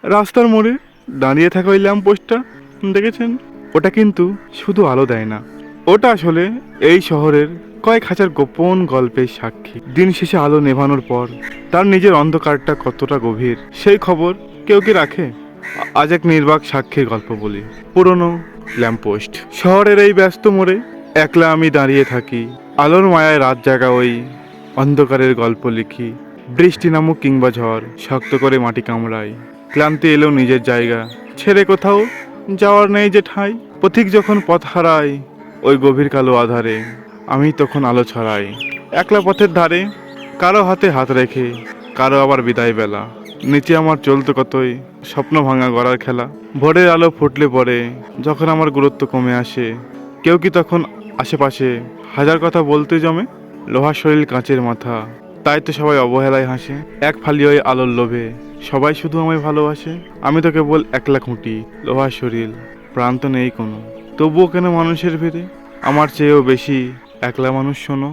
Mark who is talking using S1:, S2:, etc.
S1: রাস্তার মোড়ে দাঁড়িয়ে থাকা ওই ল্যাম্পপোস্টটা দেখেছেন? ওটা কিন্তু শুধু আলো দেয় না, ওটা আসলে এই শহরের কয়েক হাজার গোপন গল্পের সাক্ষী। দিন শেষে আলো নেভানোর পর তার নিজের অন্ধকারটা কতটা গভীর সেই খবর কেউ কি রাখে? আজ এক নির্বাক সাক্ষীর গল্প বলি। পুরনো ল্যাম্পপোস্ট। শহরের এই ব্যস্ত মোড়ে একলা আমি দাঁড়িয়ে থাকি, আলোর মায়ায় রাত জাগা ওই অন্ধকারের গল্প লিখি। বৃষ্টি নামুক কিংবা ঝড় শক্ত করে মাটি কামড়ায়, ক্লান্তি এলেও নিজের জায়গা ছেড়ে কোথাও যাওয়ার নেই যে ঠাঁই। পথিক যখন পথ হারায় ওই গভীর কালো আধারে, আমি তখন আলো ছড়াই একলা পথের ধারে, কারো হাতে হাত রেখে, কারো আবার বিদায় বেলা। নিচে আমার চলতো কতই স্বপ্ন ভাঙা গড়ার খেলা। ভোরের আলো ফুটলে পরে যখন আমার গুরুত্ব কমে আসে, কেউ কি তখন আশেপাশে হাজার কথা বলতে জমে? লোহার শরীর কাঁচের মাথা, তাই তো সবাই অবহেলায় হাসে। এক ফালি ওই আলোর লোভে সবাই শুধু আমায় ভালোবাসে। আমি তো কেবল একলা খুঁটি, লোহার শরীর, প্রাণ তো নেই কোনো। তবুও কেন মানুষের ভিড়ে আমার চেয়েও বেশি একলা মানুষ শোনো?